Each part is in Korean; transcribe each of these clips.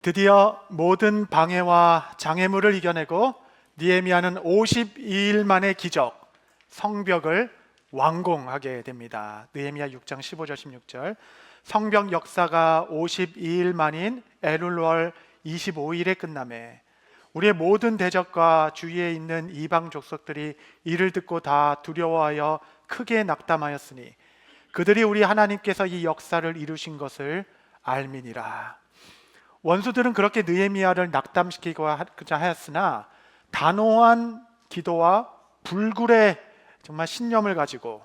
드디어 모든 방해와 장애물을 이겨내고 느헤미야는 52일 만에 기적, 성벽을 완공하게 됩니다. 느헤미야 6장 15절 16절. 성벽 역사가 52일 만인 엘룰월 25일에 끝남에 우리의 모든 대적과 주위에 있는 이방 족속들이 이를 듣고 다 두려워하여 크게 낙담하였으니 그들이 우리 하나님께서 이 역사를 이루신 것을 알미니라. 원수들은 그렇게 느헤미야를 낙담시키고자 하였으나 단호한 기도와 불굴의 정말 신념을 가지고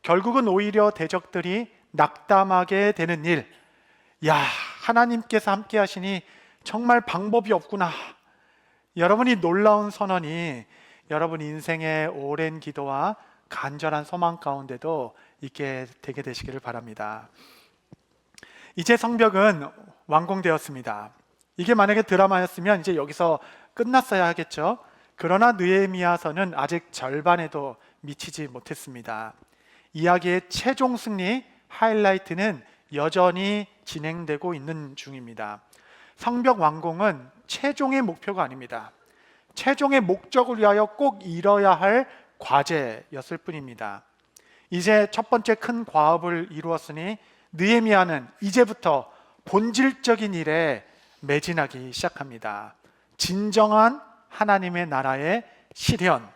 결국은 오히려 대적들이 낙담하게 되는 일, 하나님께서 함께 하시니 정말 방법이 없구나. 여러분이 놀라운 선언이 여러분 인생의 오랜 기도와 간절한 소망 가운데도 있게 되게 되시기를 바랍니다. 이제 성벽은 완공되었습니다. 이게 만약에 드라마였으면 이제 여기서 끝났어야 하겠죠. 그러나 느헤미야서는 아직 절반에도 미치지 못했습니다. 이야기의 최종 승리 하이라이트는 여전히 진행되고 있는 중입니다. 성벽 완공은 최종의 목표가 아닙니다. 최종의 목적을 위하여 꼭 이뤄야 할 과제였을 뿐입니다. 이제 첫 번째 큰 과업을 이루었으니 느헤미야는 이제부터 본질적인 일에 매진하기 시작합니다. 진정한 하나님의 나라의 실현.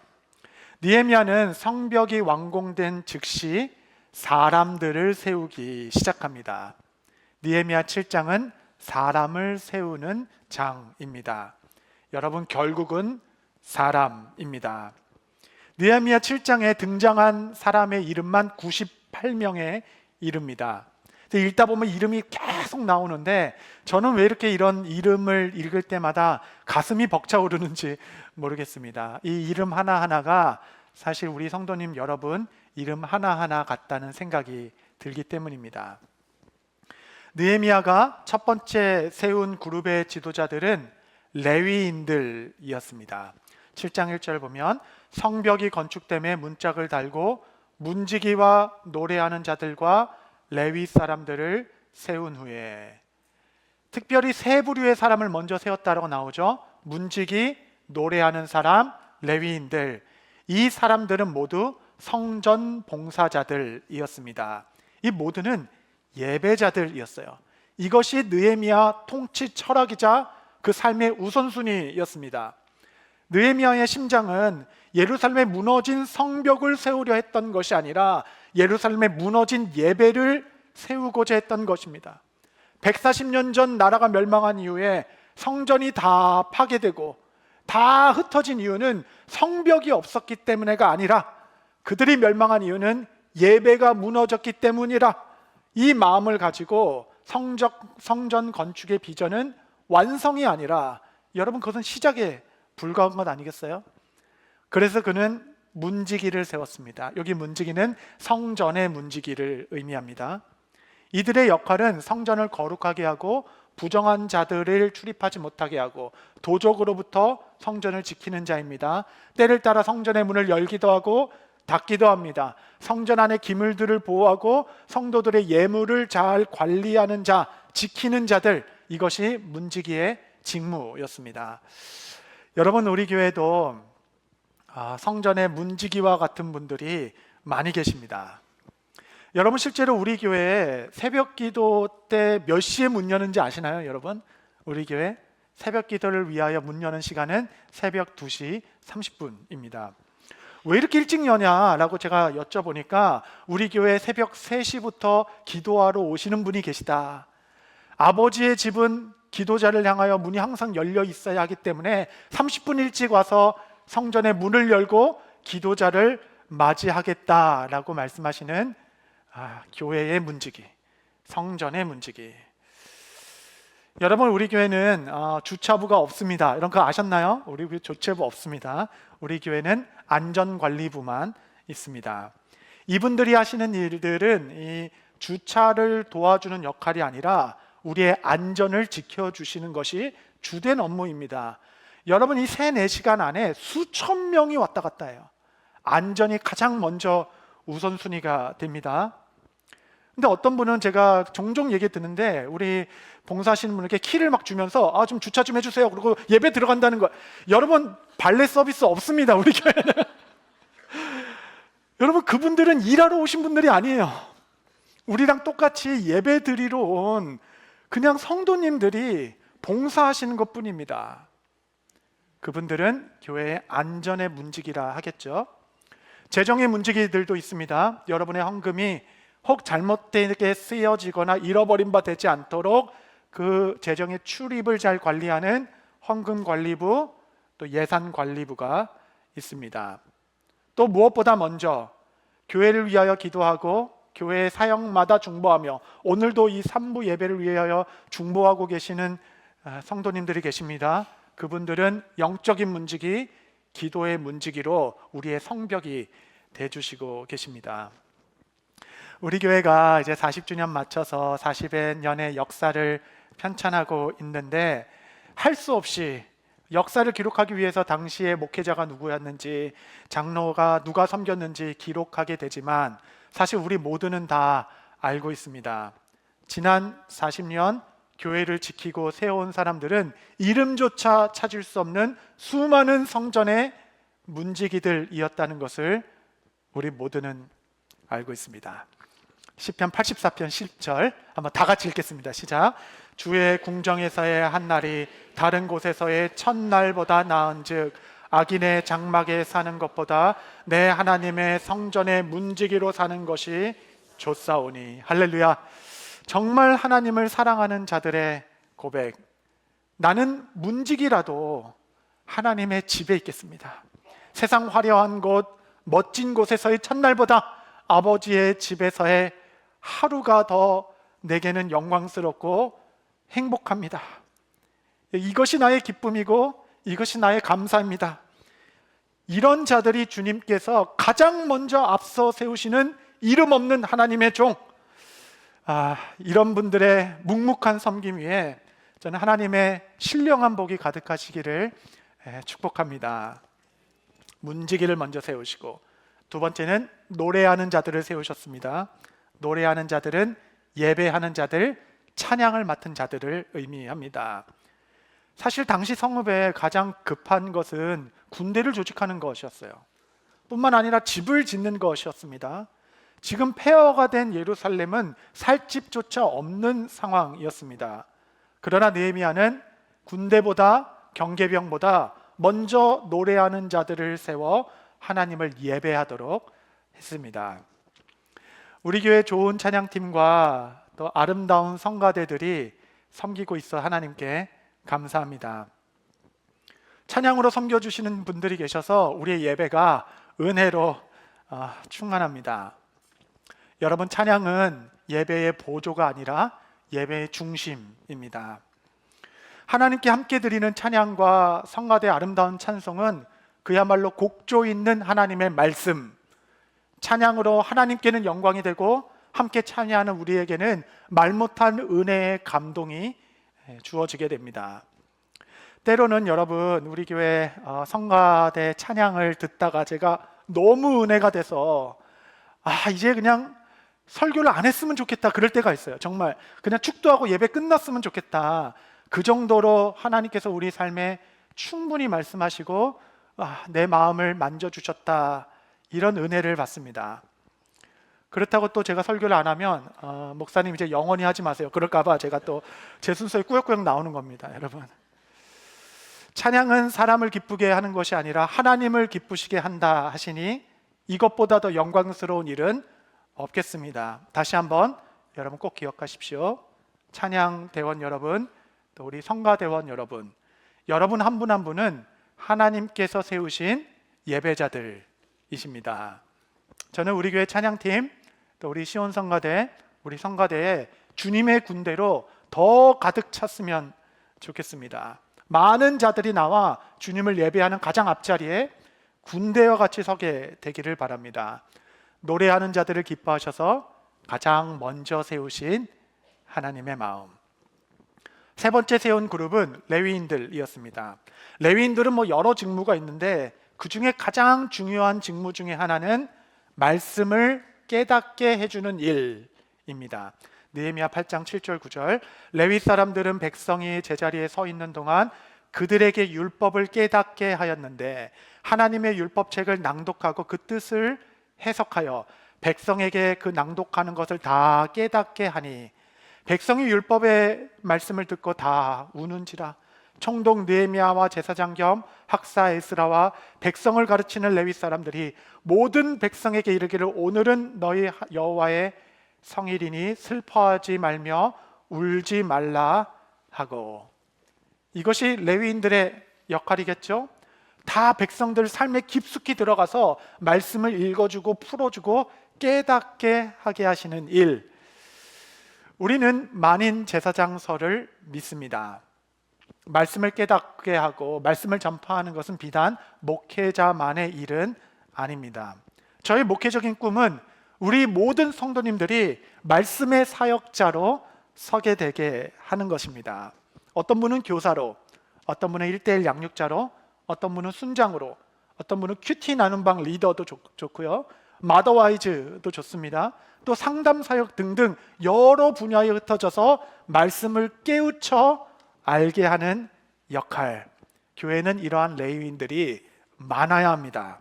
느헤미야는 성벽이 완공된 즉시 사람들을 세우기 시작합니다. 느헤미야 7장은 사람을 세우는 장입니다. 여러분, 결국은 사람입니다. 느헤미야 7장에 등장한 사람의 이름만 98명에 이릅니다. 읽다 보면 이름이 계속 나오는데 저는 왜 이렇게 이런 이름을 읽을 때마다 가슴이 벅차오르는지 모르겠습니다. 이 이름 하나하나가 사실 우리 성도님 여러분 이름 하나하나 같다는 생각이 들기 때문입니다. 느헤미야가 첫 번째 세운 그룹의 지도자들은 레위인들이었습니다. 7장 1절 보면 성벽이 건축됨에 문짝을 달고 문지기와 노래하는 자들과 레위 사람들을 세운 후에, 특별히 세 부류의 사람을 먼저 세웠다라고 나오죠. 문지기, 노래하는 사람, 레위인들. 이 사람들은 모두 성전 봉사자들이었습니다. 이 모두는 예배자들이었어요. 이것이 느헤미야 통치 철학이자 그 삶의 우선순위였습니다. 느헤미야의 심장은 예루살렘에 무너진 성벽을 세우려 했던 것이 아니라 예루살렘에 무너진 예배를 세우고자 했던 것입니다. 140년 전 나라가 멸망한 이후에 성전이 다 파괴되고 다 흩어진 이유는 성벽이 없었기 때문에가 아니라 그들이 멸망한 이유는 예배가 무너졌기 때문이라. 이 마음을 가지고 성전 건축의 비전은 완성이 아니라 여러분 그것은 시작에 불과한 것 아니겠어요? 그래서 그는 문지기를 세웠습니다. 여기 문지기는 성전의 문지기를 의미합니다. 이들의 역할은 성전을 거룩하게 하고 부정한 자들을 출입하지 못하게 하고 도적으로부터 성전을 지키는 자입니다. 때를 따라 성전의 문을 열기도 하고 닫기도 합니다. 성전 안의 기물들을 보호하고 성도들의 예물을 잘 관리하는 자, 지키는 자들, 이것이 문지기의 직무였습니다. 여러분, 우리 교회도 성전의 문지기와 같은 분들이 많이 계십니다. 여러분, 실제로 우리 교회에 새벽 기도 때 몇 시에 문 여는지 아시나요? 여러분, 우리 교회 새벽 기도를 위하여 문 여는 시간은 새벽 2시 30분입니다. 왜 이렇게 일찍 여냐라고 제가 여쭤보니까 우리 교회 새벽 3시부터 기도하러 오시는 분이 계시다. 아버지의 집은 기도자를 향하여 문이 항상 열려 있어야 하기 때문에 30분 일찍 와서 성전의 문을 열고 기도자를 맞이하겠다라고 말씀하시는 교회의 문지기, 성전의 문지기. 여러분, 우리 교회는 주차부가 없습니다. 이런 거 아셨나요? 우리 교회 주차부 없습니다. 우리 교회는 안전관리부만 있습니다. 이분들이 하시는 일들은 이 주차를 도와주는 역할이 아니라 우리의 안전을 지켜주시는 것이 주된 업무입니다. 여러분, 이 3-4시간 안에 수천 명이 왔다 갔다 해요. 안전이 가장 먼저 우선순위가 됩니다. 근데 어떤 분은 제가 종종 얘기 듣는데 우리 봉사하시는 분에게 키를 막 주면서 좀 주차 좀 해주세요. 그리고 예배 들어간다는 거. 여러분 발레 서비스 없습니다. 우리 교회는. 여러분 그분들은 일하러 오신 분들이 아니에요. 우리랑 똑같이 예배 드리러 온 그냥 성도님들이 봉사하시는 것뿐입니다. 그분들은 교회의 안전의 문지기라 하겠죠. 재정의 문지기들도 있습니다. 여러분의 헌금이 혹 잘못되게 쓰여지거나 잃어버린 바 되지 않도록 그 재정의 출입을 잘 관리하는 헌금관리부, 또 예산관리부가 있습니다. 또 무엇보다 먼저 교회를 위하여 기도하고 교회 사역마다 중보하며 오늘도 이 3부 예배를 위하여 중보하고 계시는 성도님들이 계십니다. 그분들은 영적인 문지기, 기도의 문지기로 우리의 성벽이 되어주시고 계십니다. 우리 교회가 이제 40주년 맞춰서 40여 년의 역사를 편찬하고 있는데 할 수 없이 역사를 기록하기 위해서 당시의 목회자가 누구였는지, 장로가 누가 섬겼는지 기록하게 되지만 사실 우리 모두는 다 알고 있습니다. 지난 40년 교회를 지키고 세워온 사람들은 이름조차 찾을 수 없는 수많은 성전의 문지기들이었다는 것을 우리 모두는 알고 있습니다. 시편 84편 10절 한번 다 같이 읽겠습니다. 시작. 주의 궁정에서의 한 날이 다른 곳에서의 첫날보다 나은즉 악인의 장막에 사는 것보다 내 하나님의 성전의 문지기로 사는 것이 좋사오니. 할렐루야. 정말 하나님을 사랑하는 자들의 고백. 나는 문지기라도 하나님의 집에 있겠습니다. 세상 화려한 곳, 멋진 곳에서의 첫날보다 아버지의 집에서의 하루가 더 내게는 영광스럽고 행복합니다. 이것이 나의 기쁨이고 이것이 나의 감사입니다. 이런 자들이 주님께서 가장 먼저 앞서 세우시는 이름 없는 하나님의 종, 이런 분들의 묵묵한 섬김 위에 저는 하나님의 신령한 복이 가득하시기를 축복합니다. 문지기를 먼저 세우시고, 두 번째는 노래하는 자들을 세우셨습니다. 노래하는 자들은 예배하는 자들, 찬양을 맡은 자들을 의미합니다. 사실 당시 성읍에 가장 급한 것은 군대를 조직하는 것이었어요. 뿐만 아니라 집을 짓는 것이었습니다. 지금 폐허가 된 예루살렘은 살 집조차 없는 상황이었습니다. 그러나 느헤미야는 군대보다, 경계병보다 먼저 노래하는 자들을 세워 하나님을 예배하도록 했습니다. 우리 교회 좋은 찬양팀과 또 아름다운 성가대들이 섬기고 있어 하나님께 감사합니다. 찬양으로 섬겨주시는 분들이 계셔서 우리의 예배가 은혜로 충만합니다. 여러분, 찬양은 예배의 보조가 아니라 예배의 중심입니다. 하나님께 함께 드리는 찬양과 성가대 아름다운 찬송은 그야말로 곡조 있는 하나님의 말씀, 찬양으로 하나님께는 영광이 되고 함께 찬양하는 우리에게는 말 못한 은혜의 감동이 주어지게 됩니다. 때로는 여러분, 우리 교회 성가대 찬양을 듣다가 제가 너무 은혜가 돼서 이제 그냥 설교를 안 했으면 좋겠다 그럴 때가 있어요. 정말 그냥 축도하고 예배 끝났으면 좋겠다. 그 정도로 하나님께서 우리 삶에 충분히 말씀하시고 내 마음을 만져주셨다, 이런 은혜를 받습니다. 그렇다고 또 제가 설교를 안 하면 목사님 이제 영원히 하지 마세요, 그럴까봐 제가 또 제 순서에 꾸역꾸역 나오는 겁니다. 여러분, 찬양은 사람을 기쁘게 하는 것이 아니라 하나님을 기쁘시게 한다 하시니 이것보다 더 영광스러운 일은 없겠습니다. 다시 한번 여러분 꼭 기억하십시오. 찬양 대원 여러분, 또 우리 성가대원 여러분, 여러분 한 분 한 분은 하나님께서 세우신 예배자들이십니다. 저는 우리 교회 찬양팀, 또 우리 시온성가대, 우리 성가대에 주님의 군대로 더 가득 찼으면 좋겠습니다. 많은 자들이 나와 주님을 예배하는 가장 앞자리에 군대와 같이 서게 되기를 바랍니다. 노래하는 자들을 기뻐하셔서 가장 먼저 세우신 하나님의 마음. 세 번째 세운 그룹은 레위인들이었습니다. 레위인들은 여러 직무가 있는데 그 중에 가장 중요한 직무 중에 하나는 말씀을 깨닫게 해주는 입니다. 느헤미야 8장 7절 9절. 레위 사람들은 백성이 제자리에 서 있는 동안 그들에게 율법을 깨닫게 하였는데 하나님의 율법책을 낭독하고 그 뜻을 해석하여 백성에게 그 낭독하는 것을 다 깨닫게 하니 백성이 율법의 말씀을 듣고 다 우는지라. 총독 느헤미야와 제사장 겸 학사 에스라와 백성을 가르치는 레위 사람들이 모든 백성에게 이르기를 오늘은 너희 여호와의 성일이니 슬퍼하지 말며 울지 말라 하고. 이것이 레위인들의 역할이겠죠. 다 백성들 삶에 깊숙이 들어가서 말씀을 읽어주고 풀어주고 깨닫게 하게 하시는 일. 우리는 만인 제사장설을 믿습니다. 말씀을 깨닫게 하고 말씀을 전파하는 것은 비단 목회자만의 일은 아닙니다. 저희 목회적인 꿈은 우리 모든 성도님들이 말씀의 사역자로 서게 되게 하는 것입니다. 어떤 분은 교사로, 어떤 분은 1:1 양육자로, 어떤 분은 순장으로, 어떤 분은 큐티 나눔 방 리더도 좋고요, 마더와이즈도 좋습니다. 또 상담 사역 등등 여러 분야에 흩어져서 말씀을 깨우쳐 알게 하는 역할. 교회는 이러한 레위인들이 많아야 합니다.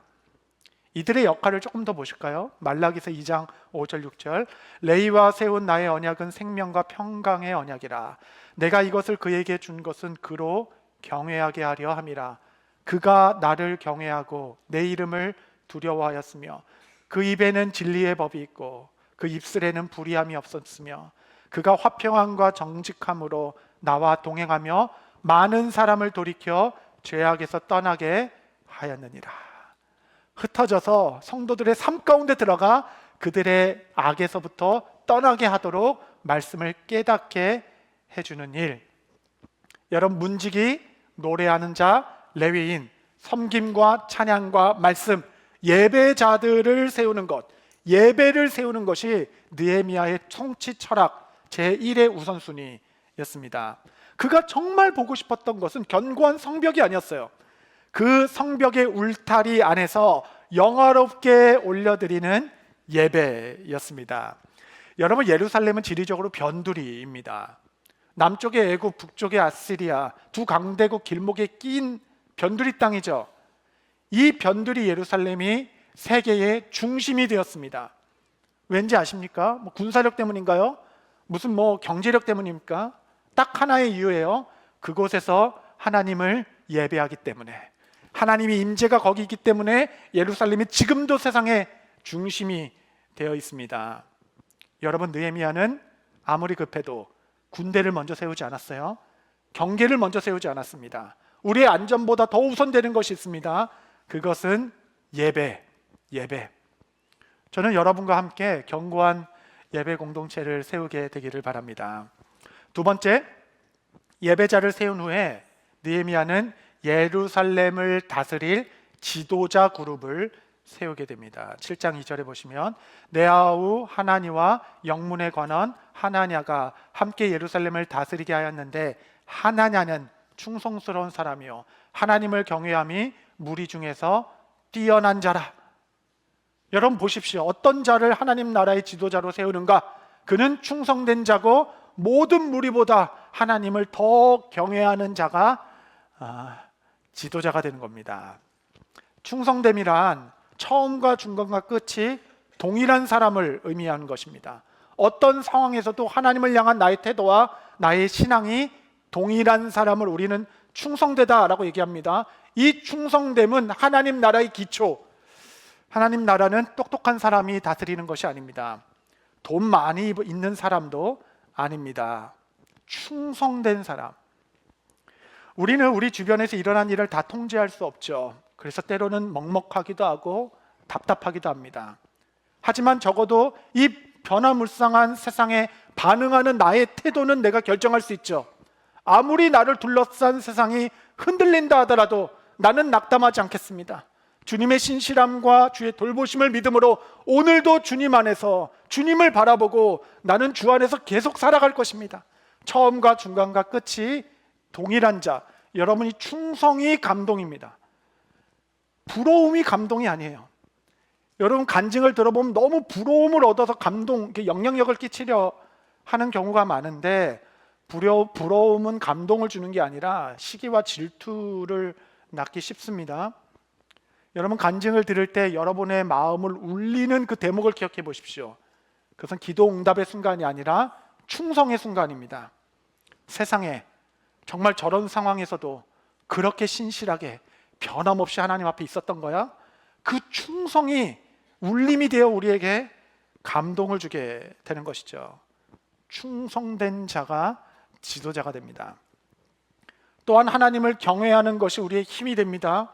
이들의 역할을 조금 더 보실까요? 말라기서 2장 5절 6절. 레위와 세운 나의 언약은 생명과 평강의 언약이라. 내가 이것을 그에게 준 것은 그로 경외하게 하려 함이라. 그가 나를 경외하고 내 이름을 두려워하였으며 그 입에는 진리의 법이 있고 그 입술에는 불의함이 없었으며 그가 화평함과 정직함으로 나와 동행하며 많은 사람을 돌이켜 죄악에서 떠나게 하였느니라. 흩어져서 성도들의 삶 가운데 들어가 그들의 악에서부터 떠나게 하도록 말씀을 깨닫게 해주는 일. 여러분, 문지기, 노래하는 자, 레위인, 섬김과 찬양과 말씀, 예배자들을 세우는 것, 예배를 세우는 것이 느헤미야의 통치 철학 제1의 우선순위였습니다. 그가 정말 보고 싶었던 것은 견고한 성벽이 아니었어요. 그 성벽의 울타리 안에서 영화롭게 올려드리는 예배였습니다. 여러분, 예루살렘은 지리적으로 변두리입니다. 남쪽의 애굽, 북쪽의 아시리아, 두 강대국 길목에 낀 변두리 땅이죠. 이 변두리 예루살렘이 세계의 중심이 되었습니다. 왠지 아십니까? 군사력 때문인가요? 무슨 경제력 때문입니까? 딱 하나의 이유예요. 그곳에서 하나님을 예배하기 때문에, 하나님의 임재가 거기 있기 때문에 예루살렘이 지금도 세상의 중심이 되어 있습니다. 여러분, 느헤미야는 아무리 급해도 군대를 먼저 세우지 않았어요. 경계를 먼저 세우지 않았습니다. 우리의 안전보다 더 우선되는 것이 있습니다. 그것은 예배. 저는 여러분과 함께 견고한 예배 공동체를 세우게 되기를 바랍니다. 두 번째, 예배자를 세운 후에 느헤미야는 예루살렘을 다스릴 지도자 그룹을 세우게 됩니다. 7장 2절에 보시면 네아우 하나니와 영문의 관원 하나냐가 함께 예루살렘을 다스리게 하였는데 하나냐는 충성스러운 사람이요 하나님을 경외함이 무리 중에서 뛰어난 자라. 여러분 보십시오. 어떤 자를 하나님 나라의 지도자로 세우는가? 그는 충성된 자고 모든 무리보다 하나님을 더 경외하는 자가 지도자가 되는 겁니다. 충성됨이란 처음과 중간과 끝이 동일한 사람을 의미하는 것입니다. 어떤 상황에서도 하나님을 향한 나의 태도와 나의 신앙이 동일한 사람을 우리는 충성되다라고 얘기합니다. 이 충성됨은 하나님 나라의 기초. 하나님 나라는 똑똑한 사람이 다스리는 것이 아닙니다. 돈 많이 있는 사람도 아닙니다. 충성된 사람. 우리는 우리 주변에서 일어난 일을 다 통제할 수 없죠. 그래서 때로는 먹먹하기도 하고 답답하기도 합니다. 하지만 적어도 이 변화무쌍한 세상에 반응하는 나의 태도는 내가 결정할 수 있죠. 아무리 나를 둘러싼 세상이 흔들린다 하더라도 나는 낙담하지 않겠습니다. 주님의 신실함과 주의 돌보심을 믿음으로 오늘도 주님 안에서 주님을 바라보고 나는 주 안에서 계속 살아갈 것입니다. 처음과 중간과 끝이 동일한 자. 여러분이 충성이 감동입니다. 부러움이 감동이 아니에요. 여러분 간증을 들어보면 너무 부러움을 얻어서 감동, 영향력을 끼치려 하는 경우가 많은데 부러움은 감동을 주는 게 아니라 시기와 질투를 낳기 쉽습니다. 여러분 간증을 들을 때 여러분의 마음을 울리는 그 대목을 기억해 보십시오. 그것은 기도 응답의 순간이 아니라 충성의 순간입니다. 세상에 정말 저런 상황에서도 그렇게 신실하게 변함없이 하나님 앞에 있었던 거야? 그 충성이 울림이 되어 우리에게 감동을 주게 되는 것이죠. 충성된 자가 지도자가 됩니다. 또한 하나님을 경외하는 것이 우리의 힘이 됩니다.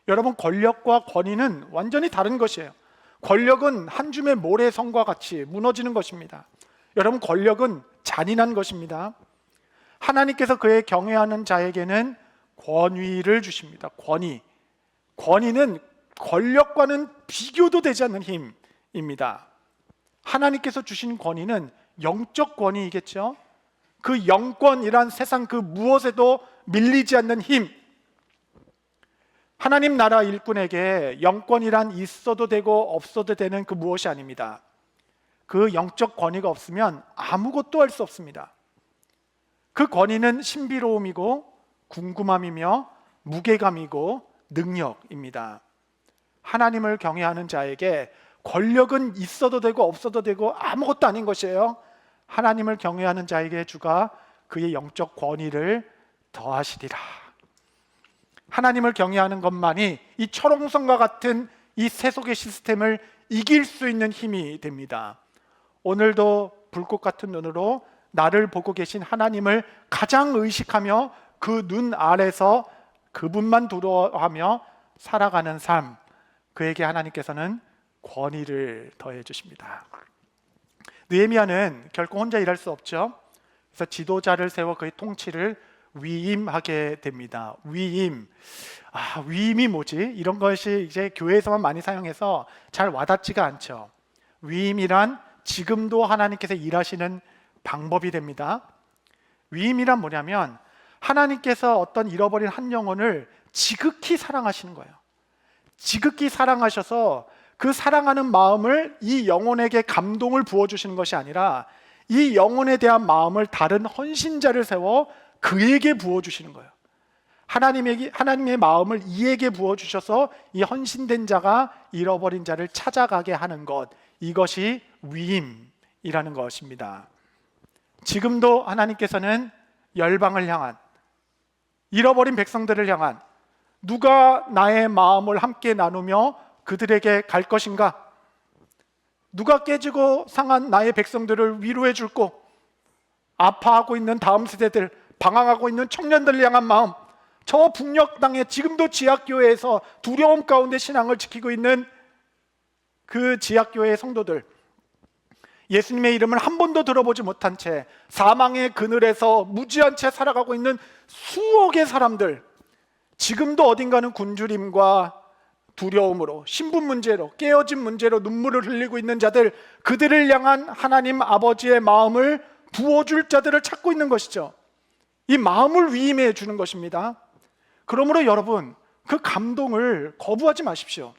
여러분 권력과 권위는 완전히 다른 것이에요. 권력은 한 줌의 모래성과 같이 무너지는 것입니다. 여러분 권력은 잔인한 것입니다. 하나님께서 그의 경외하는 자에게는 권위를 주십니다. 권위는 권력과는 비교도 되지 않는 힘입니다. 하나님께서 주신 권위는 영적 권위이겠죠. 그 영권이란 세상 그 무엇에도 밀리지 않는 힘. 하나님 나라 일꾼에게 영권이란 있어도 되고 없어도 되는 그 무엇이 아닙니다. 그 영적 권위가 없으면 아무것도 할 수 없습니다. 그 권위는 신비로움이고 궁금함이며 무게감이고 능력입니다. 하나님을 경외하는 자에게 권력은 있어도 되고 없어도 되고 아무것도 아닌 것이에요. 하나님을 경외하는 자에게 주가 그의 영적 권위를 더하시리라. 하나님을 경외하는 것만이 이 철옹성과 같은 이 세속의 시스템을 이길 수 있는 힘이 됩니다. 오늘도 불꽃 같은 눈으로 나를 보고 계신 하나님을 가장 의식하며 그 눈 아래서 그분만 두려워하며 살아가는 삶, 그에게 하나님께서는 권위를 더해 주십니다. 느헤미야는 결코 혼자 일할 수 없죠. 그래서 지도자를 세워 그의 통치를 위임하게 됩니다. 위임이 뭐지? 이런 것이 이제 교회에서만 많이 사용해서 잘 와닿지가 않죠. 위임이란 지금도 하나님께서 일하시는 방법이 됩니다. 위임이란 뭐냐면 하나님께서 어떤 잃어버린 한 영혼을 지극히 사랑하시는 거예요. 지극히 사랑하셔서 그 사랑하는 마음을 이 영혼에게 감동을 부어주시는 것이 아니라 이 영혼에 대한 마음을 다른 헌신자를 세워 그에게 부어주시는 거예요. 하나님의 마음을 이에게 부어주셔서 이 헌신된 자가 잃어버린 자를 찾아가게 하는 것, 이것이 위임이라는 것입니다. 지금도 하나님께서는 열방을 향한, 잃어버린 백성들을 향한, 누가 나의 마음을 함께 나누며 그들에게 갈 것인가? 누가 깨지고 상한 나의 백성들을 위로해 줄고, 아파하고 있는 다음 세대들, 방황하고 있는 청년들을 향한 마음, 저 북녘 땅에 지금도 지하교회에서 두려움 가운데 신앙을 지키고 있는 그 지하교회의 성도들, 예수님의 이름을 한 번도 들어보지 못한 채 사망의 그늘에서 무지한 채 살아가고 있는 수억의 사람들, 지금도 어딘가는 굶주림과 두려움으로, 신분 문제로, 깨어진 문제로 눈물을 흘리고 있는 자들, 그들을 향한 하나님 아버지의 마음을 부어줄 자들을 찾고 있는 것이죠. 이 마음을 위임해 주는 것입니다. 그러므로 여러분, 그 감동을 거부하지 마십시오.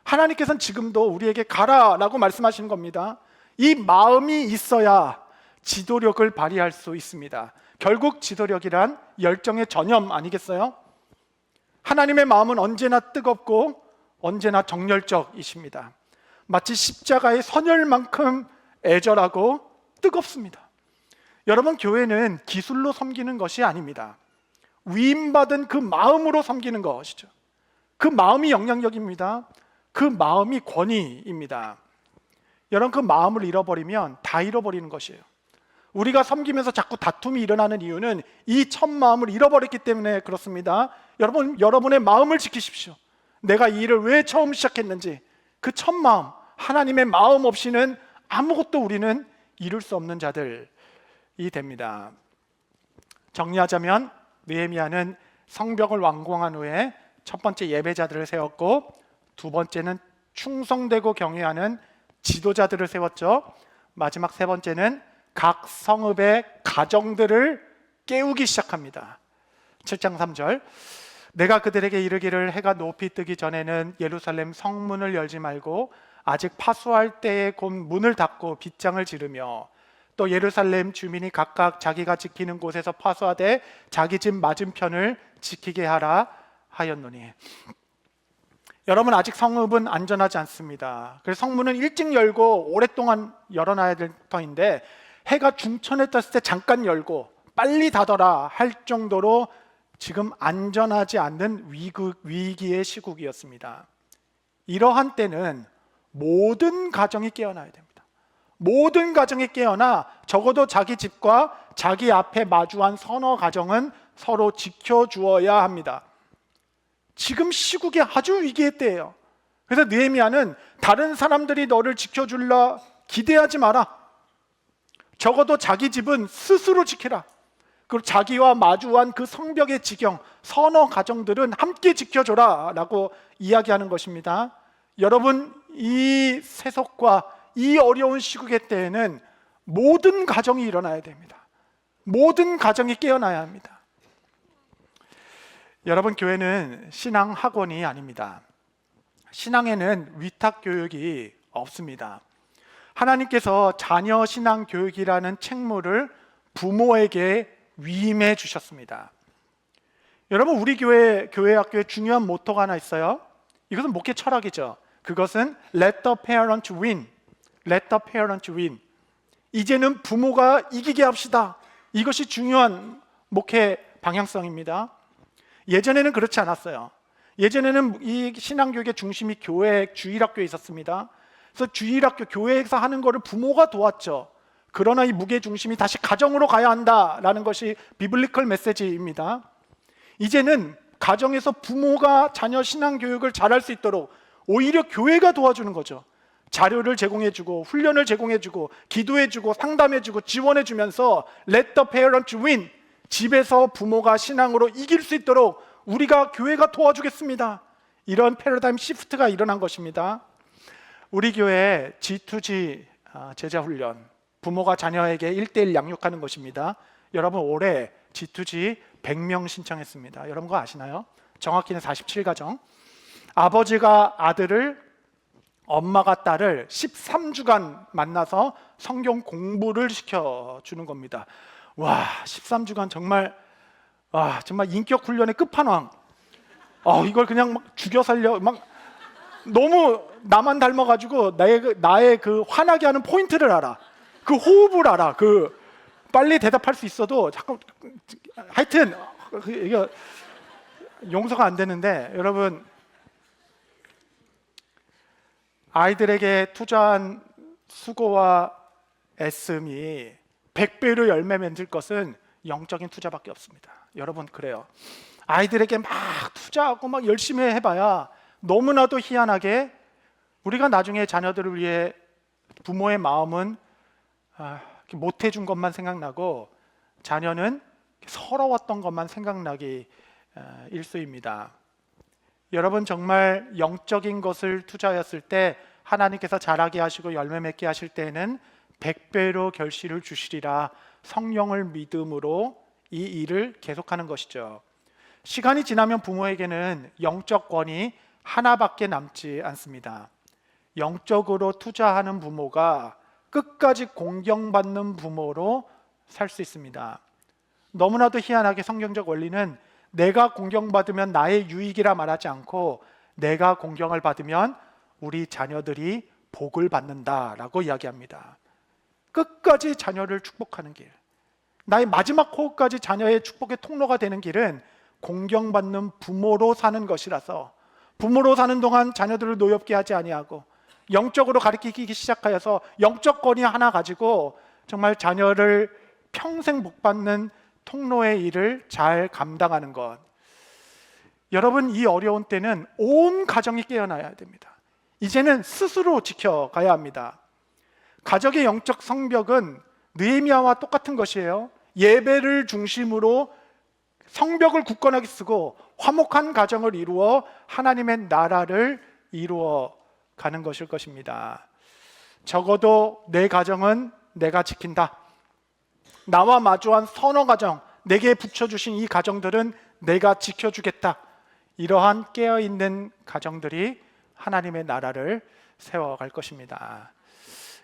하나님께서는 지금도 우리에게 가라라고 말씀하시는 겁니다. 이 마음이 있어야 지도력을 발휘할 수 있습니다. 결국 지도력이란 열정의 전염 아니겠어요? 하나님의 마음은 언제나 뜨겁고 언제나 정열적이십니다. 마치 십자가의 선열만큼 애절하고 뜨겁습니다. 여러분, 교회는 기술로 섬기는 것이 아닙니다. 위임받은 그 마음으로 섬기는 것이죠. 그 마음이 영향력입니다. 그 마음이 권위입니다. 여러분, 그 마음을 잃어버리면 다 잃어버리는 것이에요. 우리가 섬기면서 자꾸 다툼이 일어나는 이유는 이 첫 마음을 잃어버렸기 때문에 그렇습니다. 여러분의 마음을 지키십시오. 내가 이 일을 왜 처음 시작했는지, 그 첫 마음, 하나님의 마음 없이는 아무것도 우리는 이룰 수 없는 자들이 됩니다. 정리하자면 느헤미야는 성벽을 완공한 후에 첫 번째 예배자들을 세웠고, 두 번째는 충성되고 경외하는 지도자들을 세웠죠. 마지막 세 번째는 각 성읍의 가정들을 깨우기 시작합니다. 7장 3절, 내가 그들에게 이르기를 해가 높이 뜨기 전에는 예루살렘 성문을 열지 말고 아직 파수할 때에 곧 문을 닫고 빗장을 지르며 또 예루살렘 주민이 각각 자기가 지키는 곳에서 파수하되 자기 집 맞은편을 지키게 하라 하였노니. 여러분, 아직 성읍은 안전하지 않습니다. 그래서 성문은 일찍 열고 오랫동안 열어놔야 될 터인데 해가 중천에 떴을 때 잠깐 열고 빨리 닫아라 할 정도로 지금 안전하지 않는 위기의 시국이었습니다. 이러한 때는 모든 가정이 깨어나야 됩니다. 모든 가정이 깨어나 적어도 자기 집과 자기 앞에 마주한 서너 가정은 서로 지켜주어야 합니다. 지금 시국이 아주 위기의 때예요. 그래서 느헤미야는 다른 사람들이 너를 지켜줄라 기대하지 마라. 적어도 자기 집은 스스로 지켜라. 그리고 자기와 마주한 그 성벽의 지경 서너 가정들은 함께 지켜줘라 라고 이야기하는 것입니다. 여러분, 이 세속과 이 어려운 시국의 때에는 모든 가정이 일어나야 됩니다. 모든 가정이 깨어나야 합니다. 여러분, 교회는 신앙 학원이 아닙니다. 신앙에는 위탁 교육이 없습니다. 하나님께서 자녀 신앙 교육이라는 책무를 부모에게 위임해 주셨습니다. 여러분, 우리 교회 학교에 중요한 모토가 하나 있어요. 이것은 목회 철학이죠. 그것은 Let the parent win. Let the parent win. 이제는 부모가 이기게 합시다. 이것이 중요한 목회 방향성입니다. 예전에는 그렇지 않았어요. 예전에는 이 신앙교육의 중심이 교회 주일학교에 있었습니다. 그래서 주일학교 교회에서 하는 것을 부모가 도왔죠. 그러나 이 무게 중심이 다시 가정으로 가야 한다라는 것이 비블리컬 메시지입니다. 이제는 가정에서 부모가 자녀 신앙 교육을 잘할 수 있도록 오히려 교회가 도와주는 거죠. 자료를 제공해주고 훈련을 제공해주고 기도해주고 상담해주고 지원해주면서 Let the parents win. 집에서 부모가 신앙으로 이길 수 있도록 우리가 교회가 도와주겠습니다. 이런 패러다임 시프트가 일어난 것입니다. 우리 교회 G2G 제자훈련, 부모가 자녀에게 1:1 양육하는 것입니다. 여러분, 올해 G2G 100명 신청했습니다. 여러분 그거 아시나요? 정확히는 47가정. 아버지가 아들을, 엄마가 딸을 13주간 만나서 성경 공부를 시켜주는 겁니다. 와, 13주간 정말 인격 훈련의 끝판왕. 이걸 그냥 막 죽여 살려 막 너무 나만 닮아가지고 나의 그 화나게 하는 포인트를 알아. 그 호흡을 알아. 그 빨리 대답할 수 있어도 잠깐 하여튼 이게 용서가 안 되는데, 여러분, 아이들에게 투자한 수고와 애씀이 100배로 열매 맺을 것은 영적인 투자밖에 없습니다. 여러분, 그래요. 아이들에게 막 투자하고 막 열심히 해봐야 너무나도 희한하게 우리가 나중에 자녀들을 위해 부모의 마음은 못해준 것만 생각나고 자녀는 서러웠던 것만 생각나기 일쑤입니다. 여러분, 정말 영적인 것을 투자하였을 때 하나님께서 자라게 하시고 열매 맺게 하실 때에는 100배로 결실을 주시리라 성령을 믿음으로 이 일을 계속하는 것이죠. 시간이 지나면 부모에게는 영적 권이 하나밖에 남지 않습니다. 영적으로 투자하는 부모가 끝까지 공경받는 부모로 살 수 있습니다. 너무나도 희한하게 성경적 원리는 내가 공경받으면 나의 유익이라 말하지 않고 내가 공경을 받으면 우리 자녀들이 복을 받는다라고 이야기합니다. 끝까지 자녀를 축복하는 길, 나의 마지막 호흡까지 자녀의 축복의 통로가 되는 길은 공경받는 부모로 사는 것이라서, 부모로 사는 동안 자녀들을 노엽게 하지 아니하고 영적으로 가르치기 시작하여서 영적 권위 하나 가지고 정말 자녀를 평생 복받는 통로의 일을 잘 감당하는 것. 여러분, 이 어려운 때는 온 가정이 깨어나야 됩니다. 이제는 스스로 지켜가야 합니다. 가족의 영적 성벽은 느헤미야와 똑같은 것이에요. 예배를 중심으로 성벽을 굳건하게 쓰고 화목한 가정을 이루어 하나님의 나라를 이루어 가는 것일 것입니다. 적어도 내 가정은 내가 지킨다. 나와 마주한 서너 가정, 내게 붙여주신 이 가정들은 내가 지켜주겠다. 이러한 깨어있는 가정들이 하나님의 나라를 세워갈 것입니다.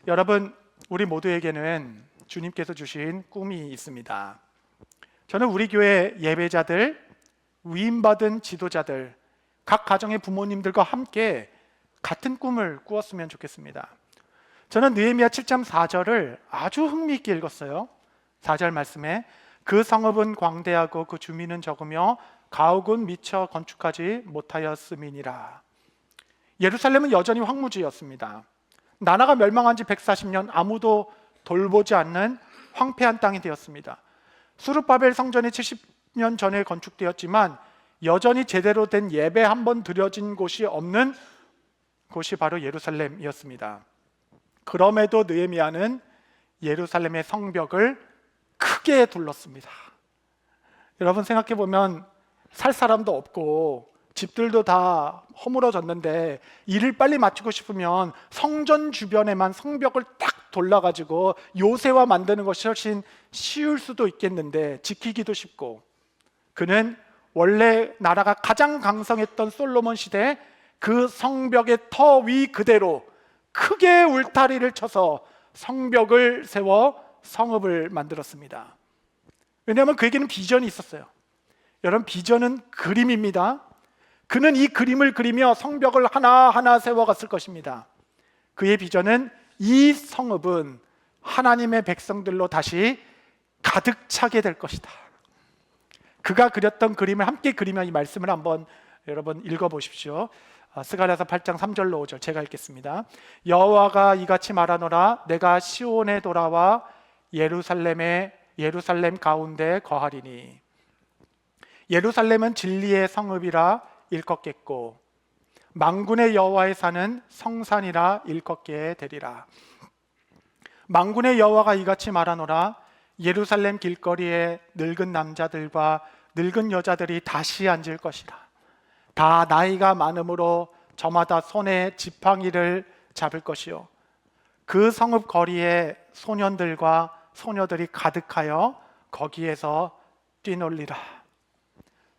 여러분, 우리 모두에게는 주님께서 주신 꿈이 있습니다. 저는 우리 교회 예배자들, 위임받은 지도자들, 각 가정의 부모님들과 함께 같은 꿈을 꾸었으면 좋겠습니다. 저는 느헤미야 7장 4절을 아주 흥미있게 읽었어요. 4절 말씀에 그 성읍은 광대하고 그 주민은 적으며 가옥은 미처 건축하지 못하였음이니라. 예루살렘은 여전히 황무지였습니다. 나라가 멸망한 지 140년 아무도 돌보지 않는 황폐한 땅이 되었습니다. 수르바벨 성전이 70년 전에 건축되었지만 여전히 제대로 된 예배 한 번 드려진 곳이 없는 곳이 바로 예루살렘이었습니다. 그럼에도 느헤미야는 예루살렘의 성벽을 크게 둘렀습니다. 여러분 생각해 보면 살 사람도 없고 집들도 다 허물어졌는데 일을 빨리 마치고 싶으면 성전 주변에만 성벽을 딱 돌라가지고 요새화 만드는 것이 훨씬 쉬울 수도 있겠는데 지키기도 쉽고, 그는 원래 나라가 가장 강성했던 솔로몬 시대 그 성벽의 터 위 그대로 크게 울타리를 쳐서 성벽을 세워 성읍을 만들었습니다. 왜냐하면 그에게는 비전이 있었어요. 여러분, 비전은 그림입니다. 그는 이 그림을 그리며 성벽을 하나하나 세워갔을 것입니다. 그의 비전은 이 성읍은 하나님의 백성들로 다시 가득 차게 될 것이다. 그가 그렸던 그림을 함께 그리며 이 말씀을 한번 여러분 읽어보십시오. 스가랴서 8장 3절로 5절 제가 읽겠습니다. 여호와가 이같이 말하노라. 내가 시온에 돌아와 예루살렘 가운데 거하리니 예루살렘은 진리의 성읍이라 일컫겠고 만군의 여호와의 산은 성산이라 일컫게 되리라. 만군의 여호와가 이같이 말하노라. 예루살렘 길거리에 늙은 남자들과 늙은 여자들이 다시 앉을 것이라. 다 나이가 많음으로 저마다 손에 지팡이를 잡을 것이요 그 성읍 거리에 소년들과 소녀들이 가득하여 거기에서 뛰놀리라.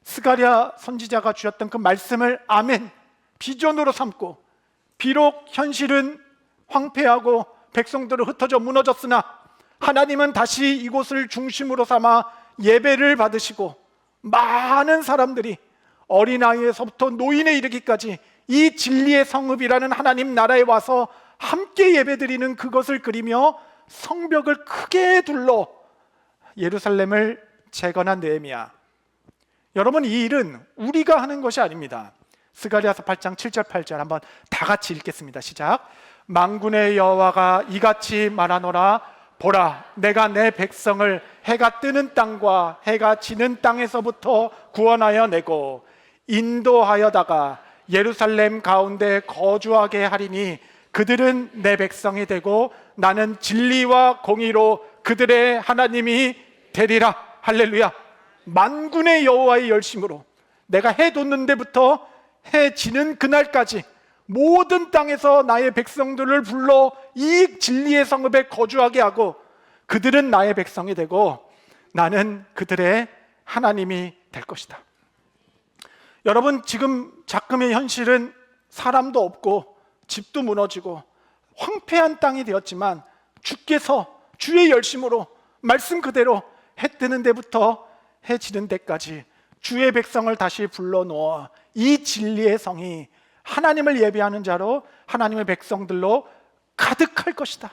스가랴 선지자가 주셨던 그 말씀을 아멘, 비전으로 삼고, 비록 현실은 황폐하고 백성들은 흩어져 무너졌으나 하나님은 다시 이곳을 중심으로 삼아 예배를 받으시고 많은 사람들이 어린아이에서부터 노인에 이르기까지 이 진리의 성읍이라는 하나님 나라에 와서 함께 예배드리는 그것을 그리며 성벽을 크게 둘러 예루살렘을 재건한 느헤미야. 여러분, 이 일은 우리가 하는 것이 아닙니다. 스가랴서 8장 7절 8절 한번 다 같이 읽겠습니다. 시작. 만군의 여호와가 이같이 말하노라. 보라, 내가 내 백성을 해가 뜨는 땅과 해가 지는 땅에서부터 구원하여 내고 인도하여다가 예루살렘 가운데 거주하게 하리니 그들은 내 백성이 되고 나는 진리와 공의로 그들의 하나님이 되리라. 할렐루야. 만군의 여호와의 열심으로 내가 해 돋는 데부터 해 지는 그날까지 모든 땅에서 나의 백성들을 불러 이 진리의 성읍에 거주하게 하고 그들은 나의 백성이 되고 나는 그들의 하나님이 될 것이다. 여러분, 지금 작금의 현실은 사람도 없고 집도 무너지고 황폐한 땅이 되었지만 주께서 주의 열심으로 말씀 그대로 해 뜨는 데부터 해 지는 데까지 주의 백성을 다시 불러놓아 이 진리의 성이 하나님을 예배하는 자로 하나님의 백성들로 가득할 것이다.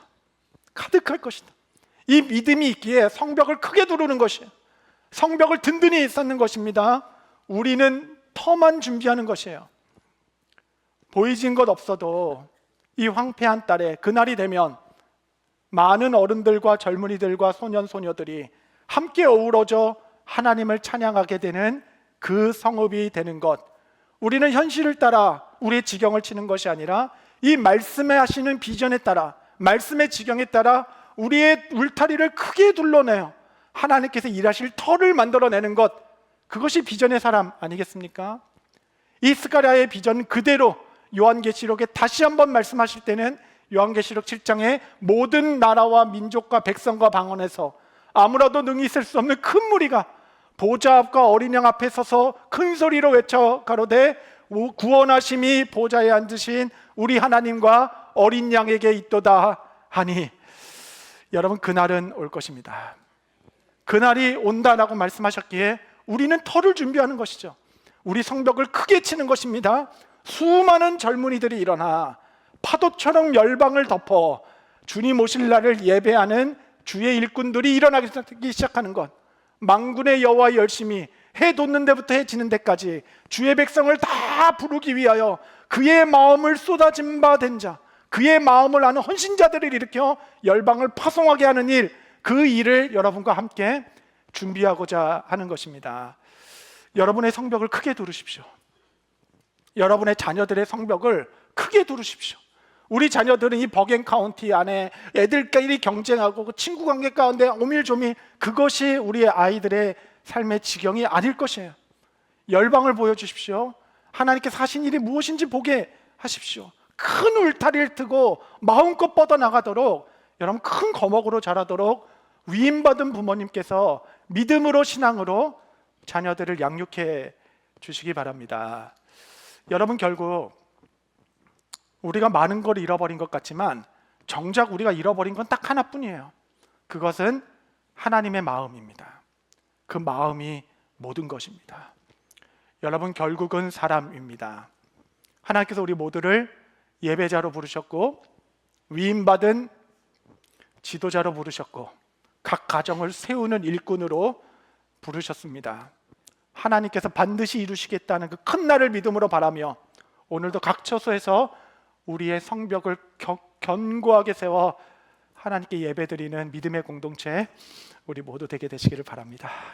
가득할 것이다. 이 믿음이 있기에 성벽을 크게 두르는 것이에요. 성벽을 든든히 쌓는 것입니다. 우리는 터만 준비하는 것이에요. 보이진 것 없어도 이 황폐한 딸에 그날이 되면 많은 어른들과 젊은이들과 소년 소녀들이 함께 어우러져 하나님을 찬양하게 되는 그 성읍이 되는 것, 우리는 현실을 따라 우리의 지경을 치는 것이 아니라 이 말씀에 하시는 비전에 따라, 말씀의 지경에 따라 우리의 울타리를 크게 둘러내요 하나님께서 일하실 터를 만들어내는 것, 그것이 비전의 사람 아니겠습니까? 이 스가랴의 비전 그대로 요한계시록에 다시 한번 말씀하실 때는 요한계시록 7장에 모든 나라와 민족과 백성과 방언에서 아무라도 능히 있을 수 없는 큰 무리가 보좌 앞과 어린 양 앞에 서서 큰 소리로 외쳐 가로되 구원하심이 보좌에 앉으신 우리 하나님과 어린 양에게 있도다 하니, 여러분 그날은 올 것입니다. 그날이 온다라고 말씀하셨기에 우리는 터를 준비하는 것이죠. 우리 성벽을 크게 치는 것입니다. 수많은 젊은이들이 일어나 파도처럼 열방을 덮어 주님 오실 날을 예배하는 주의 일꾼들이 일어나기 시작하는 것, 만군의 여호와 열심히 해 돋는 데부터 해 지는 데까지 주의 백성을 다 부르기 위하여 그의 마음을 쏟아진 바 된 자, 그의 마음을 아는 헌신자들을 일으켜 열방을 파송하게 하는 일, 그 일을 여러분과 함께 준비하고자 하는 것입니다. 여러분의 성벽을 크게 두르십시오. 여러분의 자녀들의 성벽을 크게 두르십시오. 우리 자녀들은 이 버겐 카운티 안에 애들끼리 경쟁하고 그 친구 관계 가운데 오밀조밀, 그것이 우리의 아이들의 삶의 지경이 아닐 것이에요. 열방을 보여주십시오. 하나님께서 하신 일이 무엇인지 보게 하십시오. 큰 울타리를 트고 마음껏 뻗어나가도록, 여러분 큰 거목으로 자라도록 위임받은 부모님께서 믿음으로, 신앙으로 자녀들을 양육해 주시기 바랍니다. 여러분, 결국 우리가 많은 걸 잃어버린 것 같지만 정작 우리가 잃어버린 건 딱 하나뿐이에요. 그것은 하나님의 마음입니다. 그 마음이 모든 것입니다. 여러분, 결국은 사람입니다. 하나님께서 우리 모두를 예배자로 부르셨고 위임받은 지도자로 부르셨고 각 가정을 세우는 일꾼으로 부르셨습니다. 하나님께서 반드시 이루시겠다는 그 큰 날을 믿음으로 바라며 오늘도 각 처소에서 우리의 성벽을 견고하게 세워 하나님께 예배드리는 믿음의 공동체, 우리 모두 되게 되시기를 바랍니다.